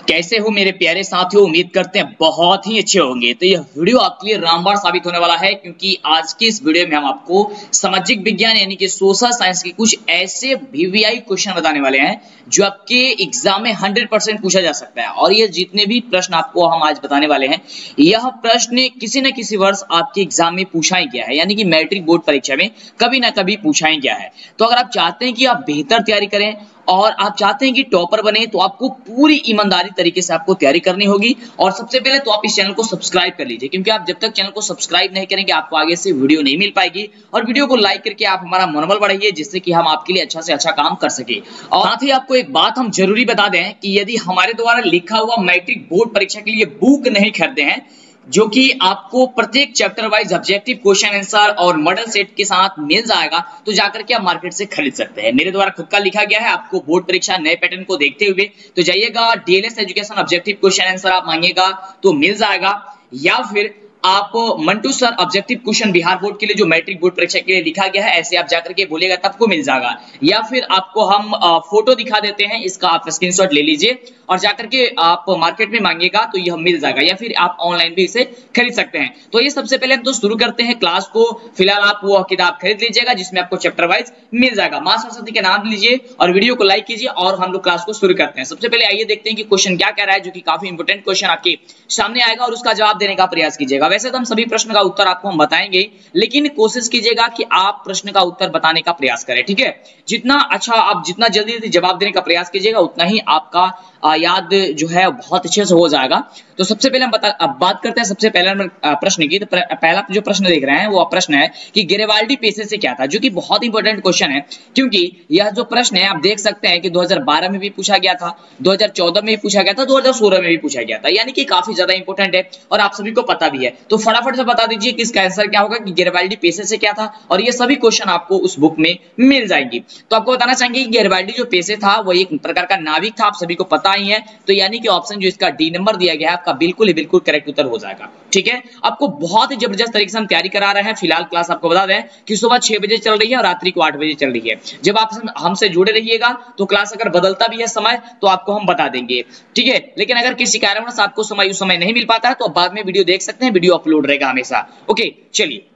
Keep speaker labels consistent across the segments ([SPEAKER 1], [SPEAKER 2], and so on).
[SPEAKER 1] कैसे हो मेरे प्यारे साथियों, उम्मीद करते हैं बहुत ही अच्छे होंगे। तो यह वीडियो आपके लिए रामबाण साबित होने वाला है, क्योंकि आज की इस वीडियो में हम आपको सामाजिक विज्ञान यानी कि सोशल साइंस के कुछ ऐसे वीवीआई क्वेश्चन बताने वाले हैं जो आपके एग्जाम में 100% पूछा जा सकता है। और ये जितने भी प्रश्न आपको हम आज बताने वाले हैं, यह प्रश्न किसी न किसी वर्ष आपके एग्जाम में पूछा ही गया है, यानी कि मैट्रिक बोर्ड परीक्षा में कभी ना कभी पूछा ही गया है। तो अगर आप चाहते हैं कि आप बेहतर तैयारी करें और आप चाहते हैं कि टॉपर बने, तो आपको पूरी ईमानदारी तरीके से आपको तैयारी करनी होगी। और सबसे पहले तो आप इस चैनल को सब्सक्राइब कर लीजिए, क्योंकि आप जब तक चैनल को सब्सक्राइब नहीं करेंगे आपको आगे से वीडियो नहीं मिल पाएगी। और वीडियो को लाइक करके आप हमारा मनोबल बढ़ाइए, जिससे कि हम आपके लिए अच्छा से अच्छा काम कर सके। और साथ ही आपको एक बात हम जरूरी बता दें कि यदि हमारे द्वारा लिखा हुआ मैट्रिक बोर्ड परीक्षा के लिए बुक नहीं खरीदे हैं, जो कि आपको प्रत्येक chapter wise objective question answer और मॉडल सेट के साथ मिल जाएगा, तो जाकर के आप मार्केट से खरीद सकते हैं। मेरे द्वारा खुद का लिखा गया है, आपको बोर्ड परीक्षा नए पैटर्न को देखते हुए तो जाइएगा, DLS education objective question answer आप मांगिएगा तो मिल जाएगा, या फिर आप Mantu sir objective question Bihar board के लिए जो मैट्रिक बोर्ड परीक्षा के लिए लिखा गया है, ऐसे आप जाकर के बोलेगा तब को मिल जाएगा। या फिर आपको हम फोटो दिखा देते हैं, इसका आप स्क्रीनशॉट ले लीजिए और जाकर के आप मार्केट में मांगिएगा तो यह मिल जाएगा, या फिर आप ऑनलाइन भी इसे खरीद सकते हैं। तो ये सबसे पहले हम तो शुरू करते हैं क्लास को। फिलहाल आप वो किताब खरीद लीजिएगा जिसमें आपको चैप्टर वाइज मिल जाएगा। मां सरस्वती के नाम लीजिए और वीडियो को लाइक कीजिए और हम लोग क्लास को शुरू करते हैं। सबसे पहले आइए देखते हैं कि क्वेश्चन क्या कह रहा है, जो कि काफी इंपोर्टेंट क्वेश्चन आपके सामने आएगा और उसका जवाब देने का प्रयास कीजिएगा। वैसे तो हम सभी प्रश्न का उत्तर आपको हम बताएंगे, लेकिन कोशिश कीजिएगा कि आप प्रश्न का उत्तर बताने का प्रयास करें, ठीक है। जितना जल्दी जवाब देने का प्रयास कीजिएगा, उतना ही आपका याद जो है बहुत अच्छे से हो जाएगा। तो सबसे पहले हम अब बात करते हैं सबसे पहले प्रश्न की। तो पहला जो प्रश्न देख रहे हैं वो प्रश्न है कि गेरिबाल्डी पेशे से क्या था, जो कि बहुत इंपॉर्टेंट क्वेश्चन है, क्योंकि यह जो प्रश्न है आप देख सकते हैं कि 2012 में भी पूछा गया था, 2014 में भी पूछा गया था, 2016 में भी पूछा गया था, यानी कि काफी ज्यादा इंपॉर्टेंट है और आप सभी को पता भी है। तो फटाफट से बता दीजिए कि इसका आंसर क्या होगा, कि गेरिबाल्डी पेशे से क्या था, और ये सभी क्वेश्चन आपको उस बुक में मिल जाएंगी। तो आपको बताना चाहेंगे कि गेरिबाल्डी जो पेशे था वो एक प्रकार का नाविक था, आप सभी को पता ही है। तो यानी कि ऑप्शन जो इसका डी नंबर दिया गया है आपका बिल्कुल करेक्ट उत्तर हो जाएगा, ठीक है। आपको बहुत ही जबरदस्त तरीके से हम तैयारी करा रहे हैं। फिलहाल क्लास आपको बता दें कि सुबह 6 बजे चल रही है और रात्रि को 8 बजे चल रही है। जब आप हमसे जुड़े रहिएगा तो क्लास अगर बदलता भी है समय तो आपको हम बता देंगे, ठीक है। लेकिन अगर किसी कारणवश आपको उस समय नहीं मिल पाता है तो आप बाद में वीडियो देख सकते हैं, वीडियो अपलोड रहेगा हमेशा। ओके, चलिए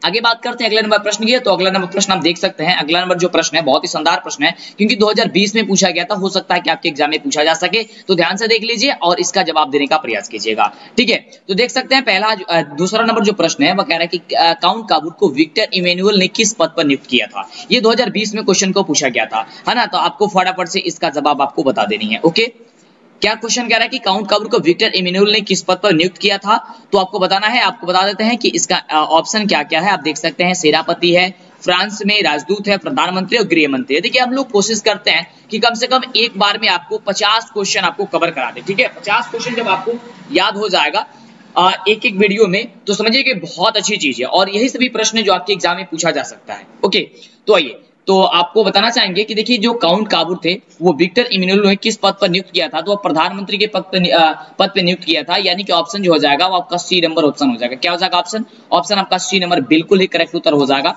[SPEAKER 1] आगे बात करते हैं अगले नंबर प्रश्न की। तो अगला नंबर प्रश्न आप देख सकते हैं, अगला नंबर जो प्रश्न है बहुत ही शानदार प्रश्न है, क्योंकि 2020 में पूछा गया था, हो सकता है कि आपके एग्जाम में पूछा जा सके। तो ध्यान से देख लीजिए और इसका जवाब देने का प्रयास कीजिएगा, ठीक है। तो देख सकते हैं दूसरा नंबर जो प्रश्न है वह कह रहा है कि काउंट काबूर को विक्टर इमैनुअल ने किस पद पर नियुक्त किया था। ये 2020 में क्वेश्चन को पूछा गया था, है ना। तो आपको फटाफट से इसका जवाब आपको बता देनी है। ओके, क्या क्वेश्चन कह रहा है कि काउंट काबूर को विक्टर इमैनुअल ने किस पद पर नियुक्त किया था, तो आपको बताना है। आपको बता देते हैं कि इसका ऑप्शन क्या क्या है। आप देख सकते हैं सेनापति है, फ्रांस में राजदूत है, प्रधानमंत्री और गृह मंत्री। देखिए हम लोग कोशिश करते हैं कि कम से कम एक बार में आपको 50 क्वेश्चन आपको कवर करा दे, ठीक है। 50 क्वेश्चन जब आपको याद हो जाएगा एक वीडियो में, तो समझिए कि बहुत अच्छी चीज है और यही सभी प्रश्न जो आपके एग्जाम में पूछा जा सकता है। ओके, तो आइए तो आपको बताना चाहेंगे कि देखिए जो काउंट काबूर थे वो विक्टर इमैनुअल ने किस पद पर नियुक्त किया था, तो प्रधानमंत्री के पद पे नियुक्त किया था, यानी कि ऑप्शन जो हो जाएगा वो आपका सी नंबर ऑप्शन हो जाएगा। क्या हो जाएगा ऑप्शन आपका सी नंबर बिल्कुल ही करेक्ट उत्तर हो जाएगा,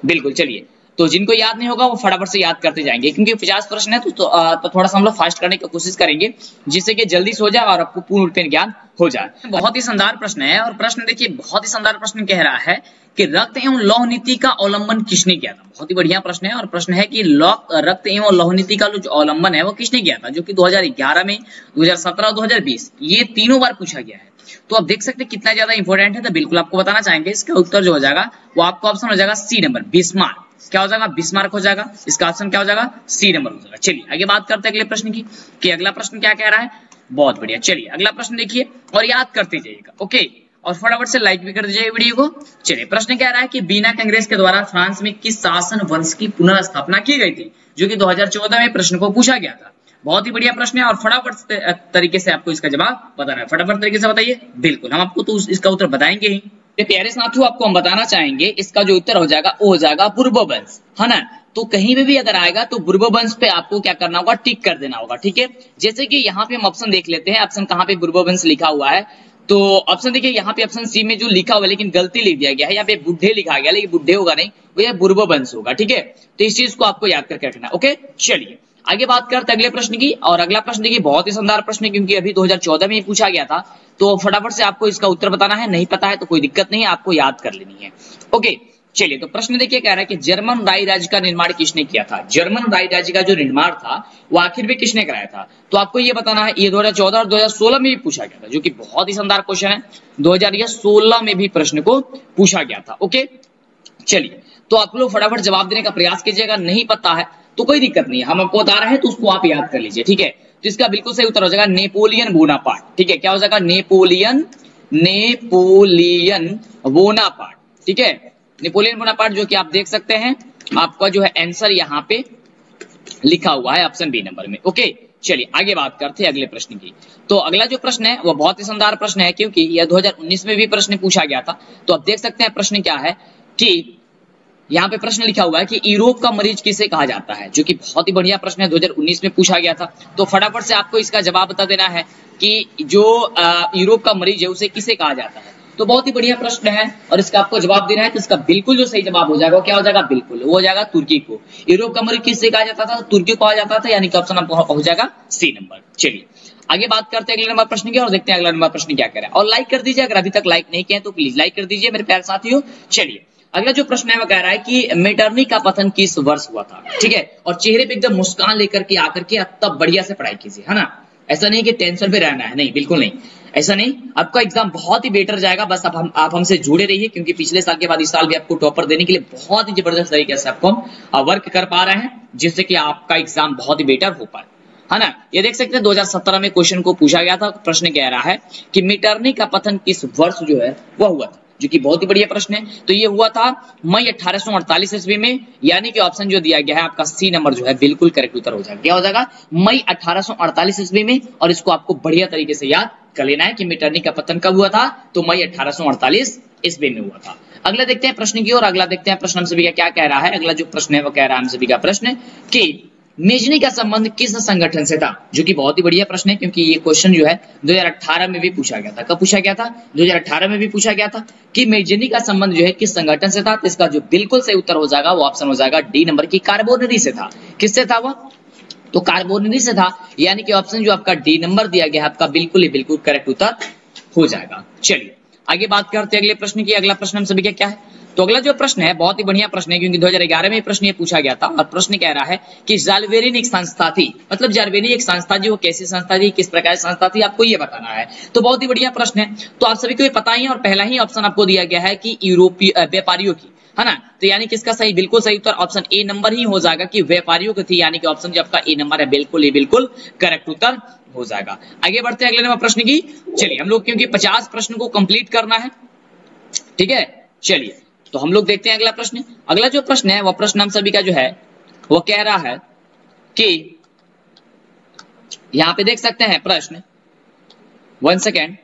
[SPEAKER 1] बिल्कुल। चलिए, तो जिनको याद नहीं होगा वो फटाफट से याद करते जाएंगे, क्योंकि 50 प्रश्न है तो थोड़ा सा हम लोग फास्ट करने की कोशिश करेंगे, जिससे कि जल्दी से हो जाए और आपको पूर्ण रूप में ज्ञान हो जाए। बहुत ही शानदार प्रश्न है और प्रश्न देखिए बहुत ही शानदार प्रश्न कह रहा है कि रक्त एवं लौह नीति का अवलंबन किसने किया था। बहुत ही बढ़िया प्रश्न है और प्रश्न है कि रक्त एवं लौह नीति का जो अवलंबन है वो किसने किया था, जो कि 2011 में, 2017 और 2020 ये तीनों बार पूछा गया है। तो आप देख सकते हैं कितना ज्यादा इंपॉर्टेंट है। तो बिल्कुल आपको बताना चाहेंगे इसका उत्तर जो हो जाएगा वो आपका ऑप्शन हो जाएगा सी नंबर, बिस्मार्क। क्या हो जाएगा, बिस्मार्क हो जाएगा। इसका ऑप्शन क्या हो जाएगा, सी नंबर हो जाएगा। चलिए आगे बात करते हैं अगले प्रश्न की, कि अगला प्रश्न क्या कह रहा है। बहुत बढ़िया, चलिए अगला प्रश्न देखिए और याद करते जाइएगा। ओके, और फटाफट से लाइक भी कर दीजिए वीडियो को। चलिए प्रश्न कह रहा है कि बीना कांग्रेस के द्वारा फ्रांस में किस शासन वंश की पुनर्स्थापना की गई थी, जो कि 2014 में प्रश्न को पूछा गया था। बहुत ही बढ़िया प्रश्न है और फटाफट तरीके से आपको इसका जवाब बताना है। फटाफट तरीके से बताइए, बिल्कुल हम आपको तो इसका उत्तर बताएंगे ही। प्यारे साथियों, आपको हम बताना चाहेंगे इसका जो उत्तर हो जाएगा वो हो जाएगा बुर्बोवंश, है ना। तो कहीं पे भी अगर आएगा तो बुर्बोवंश पे आपको क्या करना होगा, टिक कर देना होगा, ठीक है। जैसे कि यहाँ पे हम ऑप्शन देख लेते हैं, ऑप्शन कहाँ पे बुर्बोवंश लिखा हुआ है। तो ऑप्शन देखिए यहाँ पे ऑप्शन सी में जो लिखा हुआ है लेकिन गलती लिख दिया गया है, यहाँ पे बुढ़े लिखा गया, लेकिन बुढ़े होगा नहीं, वो यह बुर्बोवंश होगा, ठीक है। तो इस चीज को आपको याद करके रखना। ओके, चलिए आगे बात करते हैं अगले प्रश्न की, और अगला प्रश्न देखिए बहुत ही शानदार प्रश्न है, क्योंकि अभी 2014 में ही पूछा गया था। तो फटाफट से आपको इसका उत्तर बताना है, नहीं पता है तो कोई दिक्कत नहीं है, आपको याद कर लेनी है। ओके चलिए, तो प्रश्न देखिए कह रहा है कि जर्मन राय राज्य का निर्माण किसने किया था। जर्मन राय राज्य का जो निर्माण था वो आखिर में किसने कराया था, तो आपको ये बताना है। ये 2014 और 2016 में भी पूछा गया था, जो कि बहुत ही शानदार क्वेश्चन है। 2016 में भी प्रश्न को पूछा गया था। ओके चलिए, तो आप लोग फटाफट जवाब देने का प्रयास कीजिएगा, नहीं पता है तो कोई दिक्कत नहीं है, हम आपको बता रहे हैं तो उसको आप याद कर लीजिए, ठीक है। तो इसका बिल्कुल सही उत्तर हो जाएगा नेपोलियन बोनापार्ट, ठीक है। क्या हो जाएगा, नेपोलियन बोनापार्ट, ठीक है। नेपोलियन बोनापार्ट, जो कि आप देख सकते हैं आपका जो है आंसर यहाँ पे लिखा हुआ है ऑप्शन बी नंबर में। ओके चलिए आगे बात करते हैं अगले प्रश्न की। तो अगला जो प्रश्न है वो बहुत ही शानदार प्रश्न है, क्योंकि यह 2019 में भी प्रश्न पूछा गया था। तो आप देख सकते हैं प्रश्न क्या है कि यहाँ पे प्रश्न लिखा हुआ है कि यूरोप का मरीज किसे कहा जाता है, जो कि बहुत ही बढ़िया प्रश्न है, 2019 में पूछा गया था। तो फटाफट से आपको इसका जवाब बता देना है कि जो यूरोप का मरीज है उसे किसे कहा जाता है। तो बहुत ही बढ़िया प्रश्न है और इसका आपको जवाब देना है। तो इसका बिल्कुल जो सही जवाब हो जाएगा वो क्या हो जाएगा, बिल्कुल वो हो जाएगा तुर्की को। यूरोप का मरीज किससे कहा जाता था, तुर्की को कहा जाता था, यानी कि ऑप्शन आपको हो जाएगा सी नंबर। चलिए आगे बात करते हैं अगले नंबर प्रश्न की, और देखते हैं अगला नंबर प्रश्न क्या कह रहा है। और लाइक कर दीजिए, अगर अभी तक लाइक नहीं किया तो प्लीज लाइक कर दीजिए मेरे प्यारे साथियों। चलिए अगला जो प्रश्न है वो कह रहा है कि मेटरनी का पतन किस वर्ष हुआ था, ठीक है। और चेहरे पे एकदम मुस्कान लेकर के आकर के तब बढ़िया से पढ़ाई कीजिए, है ना। ऐसा नहीं कि टेंशन पे रहना है, नहीं बिल्कुल नहीं, ऐसा नहीं। आपका एग्जाम बहुत ही बेटर जाएगा, बस आप हमसे जुड़े रहिए, क्योंकि पिछले साल के बाद इस साल भी आपको टॉपर देने के लिए बहुत ही जबरदस्त तरीके से आपको हम वर्क कर पा रहे हैं, जिससे कि आपका एग्जाम बहुत ही बेटर हो पाए, है ना। ये देख सकते हैं 2017 में क्वेश्चन को पूछा गया था। प्रश्न कह रहा है कि मेटरनी का पतन किस वर्ष जो है वह हुआ था, जो कि बहुत ही बढ़िया प्रश्न है। तो ये हुआ था मई 1848 ईस्वी में, यानी कि ऑप्शन जो दिया गया है आपका सी नंबर जो है बिल्कुल करेक्ट उत्तर हो जाएगा। क्या हो जाएगा, मई 1848 ईस्वी में। और इसको आपको बढ़िया तरीके से याद कर लेना है कि मेटरनी का पतन कब हुआ था, तो मई 1848 ईस्वी में हुआ था। अगला देखते हैं प्रश्न की, और अगला देखते हैं प्रश्न हम सभी का क्या कह रहा है। अगला जो प्रश्न है वो कह रहा है हम सभी का प्रश्न कि मेजनी का संबंध किस संगठन से था, जो कि बहुत ही बढ़िया प्रश्न है, क्योंकि ये क्वेश्चन जो है 2018 में भी पूछा गया था। कब पूछा गया था, 2018 में भी पूछा गया था कि मेजनी का संबंध जो है किस संगठन से था। तो इसका जो बिल्कुल सही उत्तर हो जाएगा वो ऑप्शन हो जाएगा डी नंबर की, कार्बोनरी से था। किससे था वो, तो कार्बोनरी से था, यानी कि ऑप्शन जो आपका डी नंबर दिया गया है आपका बिल्कुल ही बिल्कुल करेक्ट उत्तर हो जाएगा। चलिए आगे बात करते हैं अगले प्रश्न की। अगला प्रश्न हम सभी का क्या है, तो अगला जो प्रश्न है बहुत ही बढ़िया प्रश्न है, क्योंकि 2011 में प्रश्न ये पूछा गया था। और प्रश्न कह रहा है कि जाल्बेरिन एक संस्था थी, मतलब जाल्बेरिन एक संस्था जी, वो कैसी संस्था थी, किस प्रकार की संस्था थी, आपको ये बताना है। तो बहुत ही बढ़िया प्रश्न है, तो आप सभी को ये पता ही है। और पहला ही ऑप्शन आपको दिया गया है कि यूरोपीय व्यापारियों की, है ना। तो यानी कि इसका सही बिल्कुल सही उत्तर ऑप्शन ए नंबर ही हो जाएगा कि व्यापारियों की थी, यानी कि ऑप्शन जो आपका ए नंबर है बिल्कुल ही बिल्कुल करेक्ट उत्तर हो जाएगा। आगे बढ़ते हैं अगले नंबर प्रश्न की। चलिए हम लोग क्योंकि 50 प्रश्न को कंप्लीट करना है, ठीक है। चलिए तो हम लोग देखते हैं अगला प्रश्न। अगला जो प्रश्न है वह प्रश्न हम सभी का जो है वो कह रहा है कि यहां पे देख सकते हैं प्रश्न, 1 सेकेंड।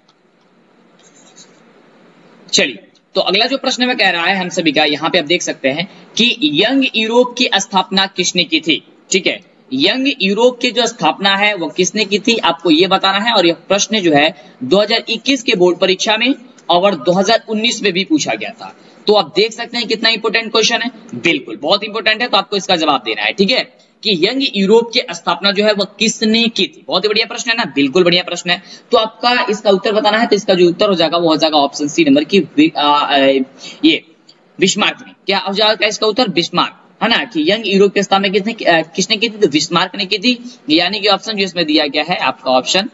[SPEAKER 1] चलिए तो अगला जो प्रश्न में कह रहा है हम सभी का, यहां पे आप देख सकते हैं कि यंग यूरोप की स्थापना किसने की थी, ठीक है। यंग यूरोप की जो स्थापना है वो किसने की थी, आपको ये बताना है। और यह प्रश्न जो है 2021 के बोर्ड परीक्षा में और 2019 में भी पूछा गया था। तो आप देख सकते हैं कितना इंपोर्टेंट क्वेश्चन है, बिल्कुल बहुत इंपोर्टेंट है। तो आपको इसका जवाब देना है, ठीक है, कि यंग यूरोप की स्थापना जो है वो किसने की थी। बहुत ही बढ़िया प्रश्न है ना, बिल्कुल बढ़िया प्रश्न है। तो आपका इसका उत्तर बताना है। तो इसका जो उत्तर हो जाएगा वो हो जाएगा ऑप्शन सी नंबर की, ये बिस्मार्क ने। क्या हो जाएगा इसका उत्तर, बिस्मार्क, है ना। कि यंग यूरोप की स्थापना किसने की थी, तो बिस्मार्क ने की थी, यानी कि ऑप्शन जो इसमें दिया गया है आपका ऑप्शन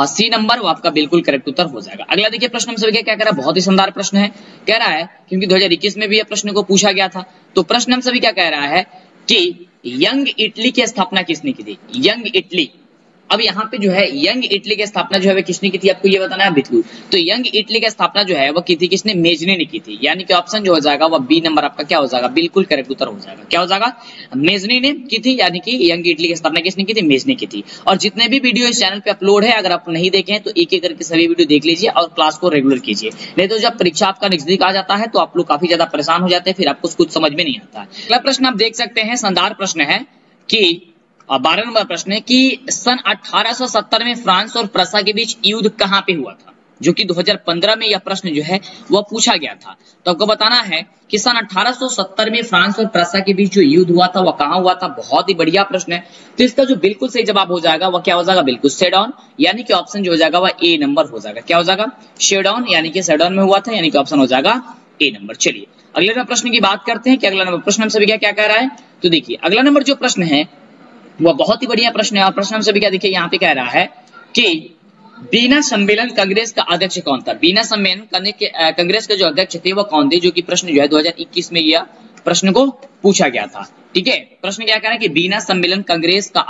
[SPEAKER 1] सी नंबर, वो आपका बिल्कुल करेक्ट उत्तर हो जाएगा। अगला देखिए प्रश्न हम सभी क्या कह रहा है, बहुत ही शानदार प्रश्न है। कह रहा है क्योंकि 2021 में भी यह प्रश्न को पूछा गया था। तो प्रश्न हम सभी क्या कह रहा है कि यंग इटली की स्थापना किसने की थी, यंग इटली। अब यहाँ पे जो है यंग इटली की स्थापना जो है किसने की थी, आपको ये बताना है बिल्कुल। तो यंग इटली की स्थापना जो है वो की थी किसने, मेजनी ने की थी, यानी कि ऑप्शन जो हो जाएगा वो बी नंबर आपका क्या हो जाएगा, बिल्कुल करेक्ट उत्तर हो जाएगा। क्या हो जाएगा, मेजनी ने की थी, यानी कि यंग इटली की स्थापना किसने की थी, मेजनी की थी। और जितने भी वीडियो इस चैनल पे अपलोड है, अगर आप नहीं देखे हैं तो एक एक करके सभी वीडियो देख लीजिए और क्लास को रेगुलर कीजिए। नहीं तो जब परीक्षा आपका नजदीक आ जाता है तो आप लोग काफी ज्यादा परेशान हो जाते हैं, फिर आपको कुछ समझ में नहीं आता। अगला प्रश्न आप देख सकते हैं, शानदार प्रश्न है कि 12 नंबर प्रश्न है कि सन 1870 में फ्रांस और प्रसा के बीच युद्ध कहां पे हुआ था। जो कि 2015 में यह प्रश्न जो है वह पूछा गया था। तो आपको बताना है कि सन 1870 में फ्रांस और प्रसा के बीच जो युद्ध हुआ था वह कहां हुआ था। बहुत ही बढ़िया प्रश्न है। तो इसका जो बिल्कुल सही जवाब हो जाएगा वह क्या हो जाएगा, बिल्कुल सेडॉन, यानी कि ऑप्शन जो हो जाएगा वह ए नंबर हो जाएगा। क्या हो जाएगा, शेडॉन, यानी कि सेडॉन में हुआ था, यानी कि ऑप्शन हो जाएगा ए नंबर। चलिए अगले नंबर प्रश्न की बात करते हैं कि अगला नंबर प्रश्न हम सभी क्या कह रहा है। तो देखिए अगला नंबर जो प्रश्न है वह बहुत ही बढ़िया प्रश्न है और प्रश्न हम सभी क्या देखिए यहाँ पे कह रहा है कि वीना सम्मेलन कांग्रेस का अध्यक्ष कौन था। वीना सम्मेलन कांग्रेस के जो अध्यक्ष थे वो कौन थे, जो कि प्रश्न जो है 2021 में यह प्रश्न को पूछा गया था। ठीक है, प्रश्न क्या कह रहा है कि वीना सम्मेलन कांग्रेस का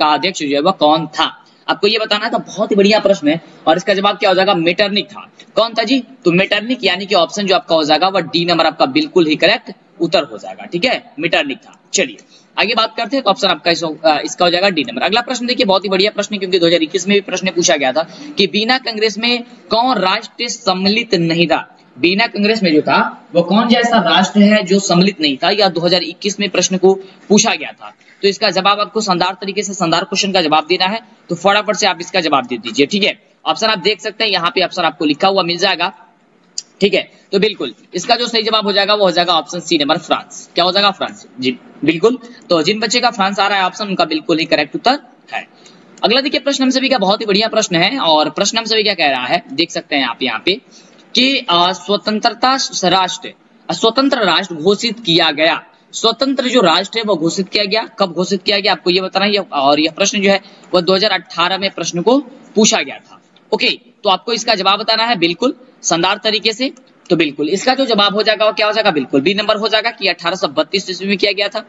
[SPEAKER 1] अध्यक्ष जो है वह कौन था, आपको ये बताना है। तो बहुत ही बढ़िया प्रश्न है और इसका जवाब क्या हो जाएगा, मेटरनिक था। कौन था जी, तो मेटरनिक, यानी कि ऑप्शन जो आपका हो जाएगा वह डी नंबर आपका बिल्कुल ही करेक्ट उत्तर हो जाएगा। ठीक है, मेटरनिक था। चलिए आगे बात करते हैं, तो ऑप्शन आपका इसका हो जाएगा डी नंबर। अगला प्रश्न देखिए बहुत ही बढ़िया प्रश्न है, क्योंकि 2021 में भी प्रश्न पूछा गया था कि वीना कांग्रेस में कौन राष्ट्र सम्मिलित नहीं था। वीना कांग्रेस में जो था वो कौन जैसा राष्ट्र है जो सम्मिलित नहीं था, या 2021 में प्रश्न को पूछा गया था। तो इसका जवाब आपको शानदार तरीके से शानदार क्वेश्चन का जवाब देना है, तो फटाफट से आप इसका जवाब दे दीजिए। ठीक है, ऑप्शन आप देख सकते हैं यहाँ पे ऑप्शन आपको लिखा हुआ मिल जाएगा। ठीक है, तो बिल्कुल इसका जो सही जवाब हो जाएगा वो हो जाएगा ऑप्शन सी नंबर फ्रांस। क्या हो जाएगा, फ्रांस जी बिल्कुल। तो जिन बच्चे का फ्रांस आ रहा है ऑप्शन, उनका बिल्कुल ही करेक्ट उत्तर है। अगला देखिए प्रश्न हम सभी का बहुत ही बढ़िया प्रश्न है और प्रश्न हम सभी क्या कह रहा है, देख सकते हैं आप यहाँ पे कि स्वतंत्र राष्ट्र घोषित किया गया। स्वतंत्र जो राष्ट्र है वो घोषित किया गया, कब घोषित किया गया आपको ये बताना है। और यह प्रश्न जो है वो 2018 में प्रश्न को पूछा गया था। ओके, तो आपको इसका जवाब बताना है बिल्कुल शानदार तरीके से। तो बिल्कुल इसका जो जवाब हो जाएगा वो क्या हो जाएगा, बिल्कुल बी नंबर हो जाएगा कि 1832 ईस्वी में किया गया था।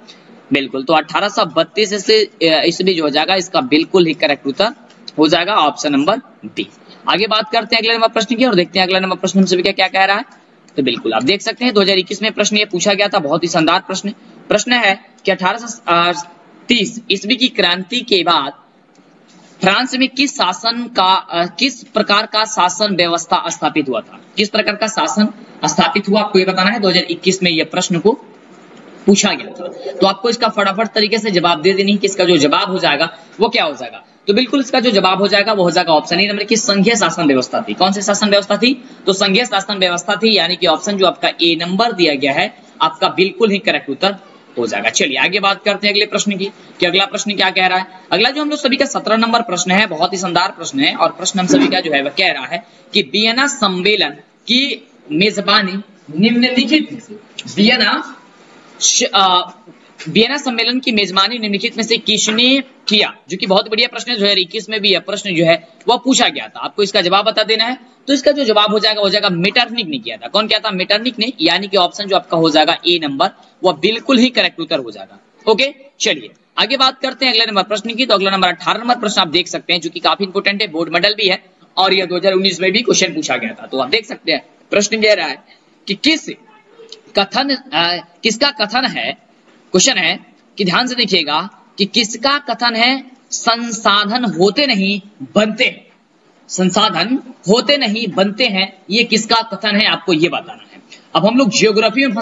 [SPEAKER 1] बिल्कुल, तो 1832 ईस्वी जो हो जाएगा इसका बिल्कुल ही करेक्ट उत्तर हो जाएगा ऑप्शन नंबर बी। आगे बात करते हैं अगले नंबर प्रश्न की और देखते हैं अगला नंबर प्रश्न हम सभी का क्या कह रहा है। तो बिल्कुल आप देख सकते हैं 2021 में प्रश्न ये पूछा गया था, बहुत ही शानदार प्रश्न है कि 1830 ईस्वी की क्रांति के बाद फ्रांस में किस प्रकार का शासन व्यवस्था स्थापित हुआ था। किस प्रकार का शासन स्थापित हुआ आपको ये बताना है। 2021 में यह प्रश्न को पूछा गया था, तो आपको इसका फटाफट तरीके से जवाब दे देनी है कि इसका जो जवाब हो जाएगा वो क्या हो जाएगा। तो बिल्कुल इसका जो जवाब हो जाएगा वो हो जाएगा ऑप्शन ए नंबर की संघीय शासन व्यवस्था थी। कौन सी शासन व्यवस्था थी, तो संघीय शासन व्यवस्था थी, यानी कि ऑप्शन जो आपका ए नंबर दिया गया है आपका बिल्कुल ही करेक्ट उत्तर हो जाएगा। चलिए आगे बात करते हैं अगले प्रश्न की कि अगला प्रश्न क्या कह रहा है। अगला जो हम लोग सभी का 17 नंबर प्रश्न है, बहुत ही शानदार प्रश्न है और प्रश्न हम सभी का जो है वह कह रहा है कि वियना सम्मेलन की मेजबानी निम्नलिखित में से वियना सम्मेलन की मेजबानी निम्नलिखित में से किसने किया, जो कि बहुत बढ़िया प्रश्न है। 2021 में भी यह प्रश्न जो है वह पूछा गया था, आपको इसका जवाब बता देना है। तो इसका जो जवाब हो जाएगा मेटरनिक ने किया था। कौन किया था, मेटरनिक ने, यानी कि ऑप्शन जो आपका हो जाएगा ए नंबर वह बिल्कुल ही करेक्ट उत्तर हो जाएगा। ओके, चलिए आगे बात करते हैं अगले नंबर प्रश्न की। तो अगला नंबर 18 नंबर प्रश्न आप देख सकते हैं, जो कि काफी इंपोर्टेंट है, बोर्ड मेडल भी है और यह 2019 में भी क्वेश्चन पूछा गया था। तो आप देख सकते हैं प्रश्न कह रहा है कि किसका कथन है, क्वेश्चन है कि ध्यान से देखिएगा कि किसका कथन है, संसाधन होते नहीं बनते हैं। संसाधन होते नहीं बनते हैं, ये किसका कथन है आपको ये बताना है। अब हम लोग जियोग्राफी में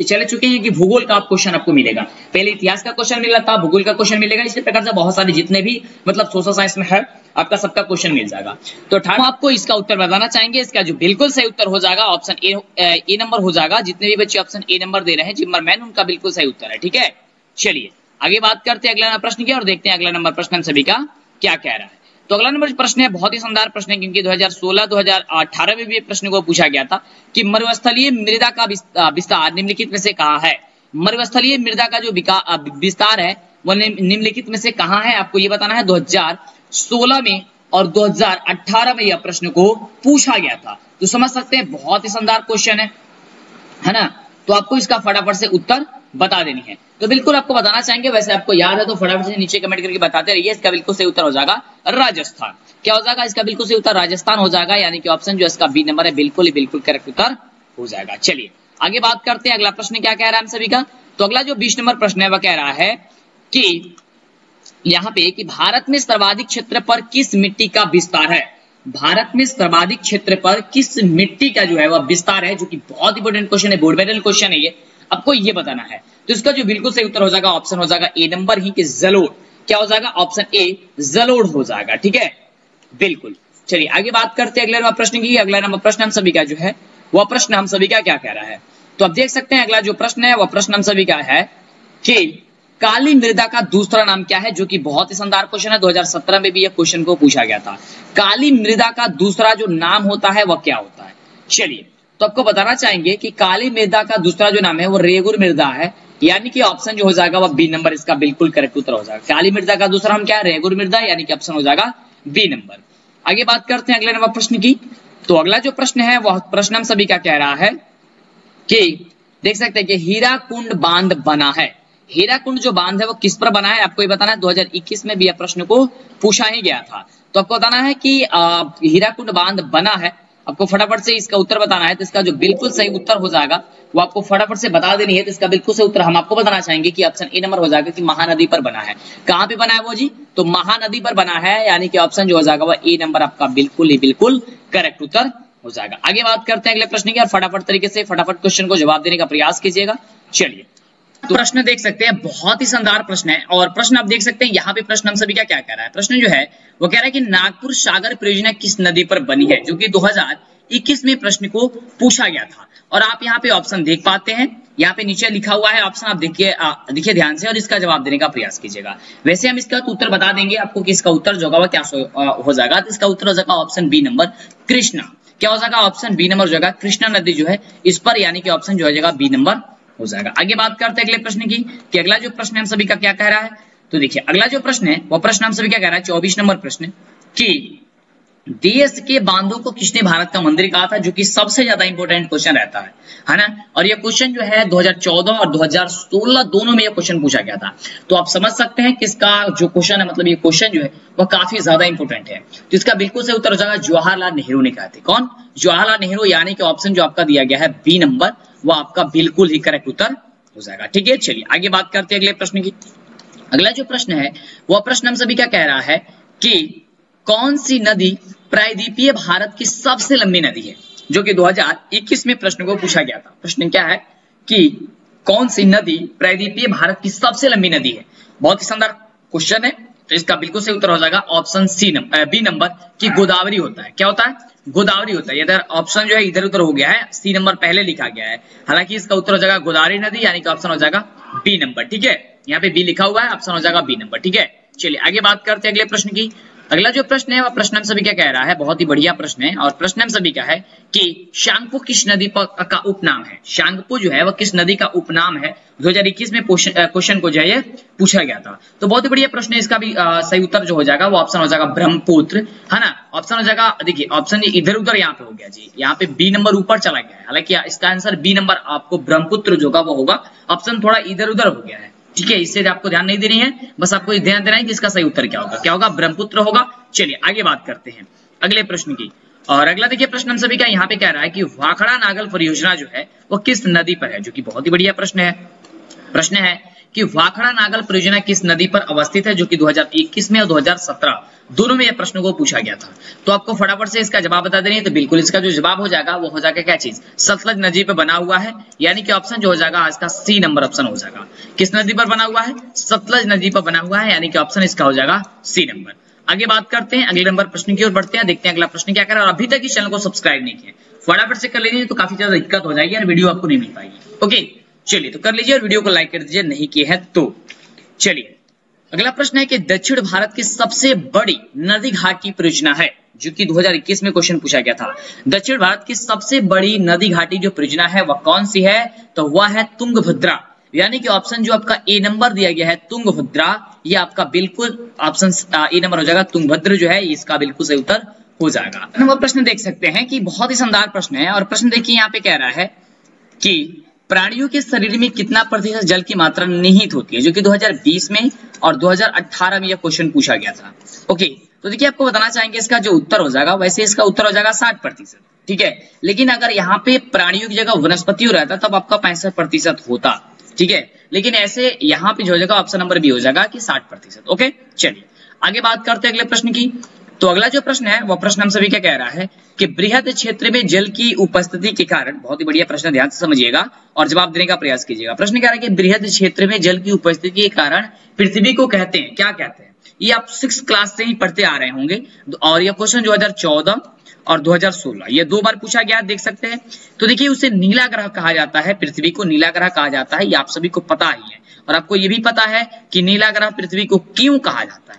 [SPEAKER 1] चले चुके हैं कि भूगोल का क्वेश्चन आपको मिलेगा, पहले इतिहास का क्वेश्चन मिला था, भूगोल का क्वेश्चन मिलेगा। इसी प्रकार से बहुत सारे जितने भी मतलब सोशल साइंस में है आपका सबका क्वेश्चन मिल जाएगा। तो हम आपको इसका उत्तर बताना चाहेंगे। इसका जो बिल्कुल सही उत्तर हो जाएगा ऑप्शन ए नंबर हो जाएगा। जितने भी बच्चे ऑप्शन ए नंबर दे रहे हैं जिम्मरमैन, उनका बिल्कुल सही उत्तर है। ठीक है, चलिए आगे बात करते हैं अगला प्रश्न की और देखते हैं अगला नंबर प्रश्न हम सभी का क्या कह रहा है। तो अगला नंबर प्रश्न है बहुत ही शानदार प्रश्न है, क्योंकि 2016-2018 में भी प्रश्न को पूछा गया था कि मरुस्थलीय मृदा का विस्तार निम्नलिखित में से कहाँ है। मरुस्थलीय मृदा का जो विस्तार है वो निम्नलिखित में से कहाँ है आपको ये बताना है। 2016 में और 2018 में यह प्रश्न को पूछा गया था। तो समझ सकते हैं बहुत ही शानदार क्वेश्चन है ना। तो आपको इसका फटाफट से उत्तर बता देनी है। तो बिल्कुल आपको बताना चाहेंगे, वैसे आपको याद है तो फटाफट से नीचे कमेंट करके बताते रहिए। इसका बिल्कुल सही उत्तर हो जाएगा राजस्थान। क्या हो जाएगा, इसका बिल्कुल सही उत्तर राजस्थान हो जाएगा, यानी कि ऑप्शन जो इसका बी नंबर है बिल्कुल ही बिल्कुल करेक्ट उत्तर हो जाएगा। चलिए आगे बात करते हैं अगला प्रश्न क्या कह रहा है हम सभी का। तो अगला जो 20 नंबर प्रश्न है वह कह रहा है कि यहाँ पे कि भारत में सर्वाधिक क्षेत्र पर किस मिट्टी का विस्तार है। भारत में सर्वाधिक क्षेत्र पर किस मिट्टी का जो है वह विस्तार है, जो कि बहुत इंपोर्टेंट क्वेश्चन है, बोर्ड मेडल क्वेश्चन है, ये आपको ये बताना है। तो इसका जो बिल्कुल सही उत्तर हो जाएगा ऑप्शन हो जाएगा ए नंबर ही कि जलोढ़। क्या हो जाएगा, ऑप्शन ए जलोढ़ हो जाएगा। ठीक है, बिल्कुल चलिए आगे बात करते हैं अगले नंबर प्रश्न की। अगला नंबर प्रश्न हम सभी का जो है वह प्रश्न हम सभी का क्या कह रहा है, तो आप देख सकते हैं अगला जो प्रश्न है वह प्रश्न हम सभी का है कि काली मृदा का दूसरा नाम क्या है, जो कि बहुत ही शानदार क्वेश्चन है। 2017 में भी यह क्वेश्चन को पूछा गया था। काली मृदा का दूसरा जो नाम होता है वह क्या होता है। चलिए तो आपको बताना चाहेंगे कि काली मृदा का दूसरा जो नाम है वो रेगुर मृदा है, यानी कि ऑप्शन जो हो जाएगा वह बी नंबर इसका बिल्कुल करेक्ट उत्तर हो जाएगा। काली मृदा का दूसरा नाम क्या है, रेगुर मृदा, यानी कि ऑप्शन हो जाएगा बी नंबर। आगे बात करते हैं अगले नंबर प्रश्न की। तो अगला जो प्रश्न है वह प्रश्न हम सभी का कह रहा है कि देख सकते हैं कि हीराकुंड बांध बना है। हीराकुंड जो बांध है वो किस पर बना है, आपको ये बताना है। 2021 में भी यह प्रश्न को पूछा ही गया था। तो आपको बताना है कि हीराकुंड बांध बना है, आपको फटाफट से इसका उत्तर बताना है। तो इसका जो बिल्कुल सही उत्तर हो जाएगा वो आपको फटाफट से बता देनी है। तो इसका बिल्कुल सही उत्तर हम आपको बताना चाहेंगे कि ऑप्शन ए नंबर हो जाएगा कि महानदी पर बना है। कहां पे बना है वो जी, तो महानदी पर बना है, यानी कि ऑप्शन जो हो जाएगा वह ए नंबर आपका बिल्कुल ही बिल्कुल करेक्ट उत्तर हो जाएगा। आगे बात करते हैं अगले प्रश्न की और फटाफट तरीके से फटाफट क्वेश्चन को जवाब देने का प्रयास कीजिएगा। चलिए तो प्रश्न देख सकते हैं, बहुत ही शानदार प्रश्न है। और प्रश्न आप देख सकते हैं यहाँ पे प्रश्न हम सभी का क्या कह रहा है। प्रश्न जो है वो कह रहा है कि नागपुर सागर परियोजना किस नदी पर बनी है, जो कि 2021 में प्रश्न को पूछा गया था। और आप यहाँ पे ऑप्शन देख पाते हैं, यहाँ पे नीचे लिखा हुआ है ऑप्शन, आप देखिए ध्यान से और इसका जवाब देने का प्रयास कीजिएगा। वैसे हम इसका उत्तर बता देंगे आपको कि इसका उत्तर जो होगा क्या हो जाएगा। तो इसका उत्तर हो जाएगा ऑप्शन बी नंबर कृष्णा। क्या हो जाएगा, ऑप्शन बी नंबर हो जाएगा कृष्णा नदी जो है इस पर, यानी कि ऑप्शन जो हो जाएगा बी नंबर हो जाएगा। आगे बात करते हैं अगले प्रश्न की कि अगला जो प्रश्न हम सभी का क्या कह रहा है। तो देखिए अगला जो प्रश्न है वो प्रश्न हम सभी क्या कह रहा है, 24 नंबर प्रश्न कि देश के बांधों को किसने भारत का मंदिर कहा था, जो कि सबसे ज्यादा इंपॉर्टेंट क्वेश्चन रहता है ना। और ये क्वेश्चन जो है 2014 और 2016 दोनों में ये क्वेश्चन पूछा गया था। तो आप समझ सकते हैं कि इसका जो क्वेश्चन है, मतलब ये क्वेश्चन जो है वो काफी ज्यादा इंपॉर्टेंट है। तो इसका बिल्कुल सही उत्तर हो जाएगा जवाहरलाल नेहरू ने कहा था। कौन, जवाहरलाल नेहरू, यानी कि ऑप्शन जो आपका दिया गया है बी नंबर वो आपका बिल्कुल ही करेक्ट उत्तर हो जाएगा। ठीक है, चलिए आगे बात करते हैं अगले प्रश्न की। अगला जो प्रश्न है वह प्रश्न हम सभी क्या कह रहा है कि कौन सी नदी प्रायद्वीपीय भारत की सबसे लंबी नदी है, जो कि 2021 में प्रश्न को पूछा गया था। प्रश्न क्या है कि कौन सी नदी प्रायद्वीपीय भारत की सबसे लंबी नदी है। बहुत ही शानदार क्वेश्चन है। तो इसका बिल्कुल सही उत्तर हो जाएगा ऑप्शन बी नंबर की गोदावरी होता है। क्या होता है, गोदावरी होता है। इधर ऑप्शन जो है इधर उधर हो गया है, सी नंबर पहले लिखा गया है, हालांकि इसका उत्तर हो जाएगा गोदावरी नदी, यानी कि ऑप्शन हो जाएगा बी नंबर। ठीक है, यहाँ पे बी लिखा हुआ है, ऑप्शन हो जाएगा बी नंबर। ठीक है, चलिए आगे बात करते हैं अगले प्रश्न की। अगला जो प्रश्न है वह प्रश्न हम सभी क्या कह रहा है, बहुत ही बढ़िया प्रश्न है। और प्रश्न हम सभी का है कि शांगपो किस नदी का उपनाम है। शांगपो जो है वह किस नदी का उपनाम है, 2021 में क्वेश्चन को जो है पूछा गया था। तो बहुत ही बढ़िया प्रश्न है। इसका भी सही उत्तर जो हो जाएगा वो ऑप्शन हो जाएगा ब्रह्मपुत्र, है ना। ऑप्शन हो जाएगा, देखिए ऑप्शन इधर उधर यहाँ पे हो गया जी, यहाँ पे बी नंबर ऊपर चला गया है, हालांकि इसका आंसर बी नंबर आपको ब्रह्मपुत्र जो होगा वो होगा। ऑप्शन थोड़ा इधर उधर हो गया है, ठीक है, इससे आपको ध्यान नहीं देनी है, बस आपको ध्यान देना है कि इसका सही उत्तर क्या होगा। क्या होगा, ब्रह्मपुत्र होगा। चलिए आगे बात करते हैं अगले प्रश्न की। और अगला देखिए प्रश्न हम सभी का यहाँ पे कह रहा है कि भाखड़ा नागल परियोजना जो है वो किस नदी पर है, जो कि बहुत ही बढ़िया प्रश्न है। प्रश्न है कि भाखड़ा नागल परियोजना किस नदी पर अवस्थित है, जो कि 2021 में और 2017 दोनों में यह प्रश्न को पूछा गया था। तो आपको फटाफट से इसका जवाब बता देनी है। तो बिल्कुल इसका जो जवाब हो जाएगा वो हो जाएगा क्या चीज, सतलज नदी पर बना हुआ है, यानी कि ऑप्शन जो हो जाएगा आज का सी नंबर ऑप्शन हो जाएगा। किस नदी पर बना हुआ है, सतलज नदी पर बना हुआ है, यानी कि ऑप्शन इसका हो जाएगा सी नंबर। आगे बात करते हैं अगले नंबर प्रश्न की ओर बढ़ते हैं, देखते हैं अगला प्रश्न क्या कर रहा है। और अभी तक इस चैनल को सब्सक्राइब नहीं किया, फटाफट से कर लीजिए, तो काफी ज्यादा दिक्कत हो जाएगी और वीडियो आपको नहीं मिल पाएगी। ओके चलिए तो कर लीजिए और वीडियो को लाइक कर दीजिए नहीं किए हैं तो। चलिए अगला प्रश्न है कि दक्षिण भारत की सबसे बड़ी नदी घाट की परियोजना है, जो कि 2021 में क्वेश्चन पूछा गया था। दक्षिण भारत की सबसे बड़ी नदी घाटी जो परियोजना है वह कौन सी है, तो वह है तुंगभद्रा, यानी कि ऑप्शन जो आपका ए नंबर दिया गया है तुंगभद्रा, ये आपका बिल्कुल ऑप्शन ए नंबर हो जाएगा। तुंगभद्र जो है इसका बिल्कुल सही उत्तर हो जाएगा। नंबर प्रश्न देख सकते हैं कि बहुत ही शानदार प्रश्न है। और प्रश्न देखिए यहाँ पे कह रहा है कि प्राणियों के शरीर में कितना प्रतिशत जल की मात्रा निहित होती है, जो कि 2020 में और 2018 में यह क्वेश्चन पूछा गया था। ओके तो देखिए आपको बताना चाहेंगे इसका जो उत्तर हो जाएगा, वैसे इसका उत्तर हो जाएगा 60%, ठीक है। लेकिन अगर यहाँ पे प्राणियों की जगह वनस्पतियों रहता तब आपका 65% होता, ठीक है। लेकिन ऐसे यहाँ पे जो हो जाएगा ऑप्शन नंबर बी हो जाएगा कि 60%। ओके चलिए आगे बात करते हैं अगले प्रश्न की। तो अगला जो प्रश्न है वह प्रश्न हम सभी क्या कह रहा है कि बृहद क्षेत्र में जल की उपस्थिति के कारण, बहुत ही बढ़िया प्रश्न, ध्यान से समझिएगा और जवाब देने का प्रयास कीजिएगा। प्रश्न कह रहा है कि बृहद क्षेत्र में जल की उपस्थिति के कारण पृथ्वी को कहते हैं, क्या कहते हैं, ये आप 6 क्लास से ही पढ़ते आ रहे होंगे। और यह क्वेश्चन 2014 और 2016 ये 2 बार पूछा गया, देख सकते हैं। तो देखिए उसे नीला ग्रह कहा जाता है, पृथ्वी को नीला ग्रह कहा जाता है, ये आप सभी को पता ही है। और आपको ये भी पता है कि नीला ग्रह पृथ्वी को क्यों कहा जाता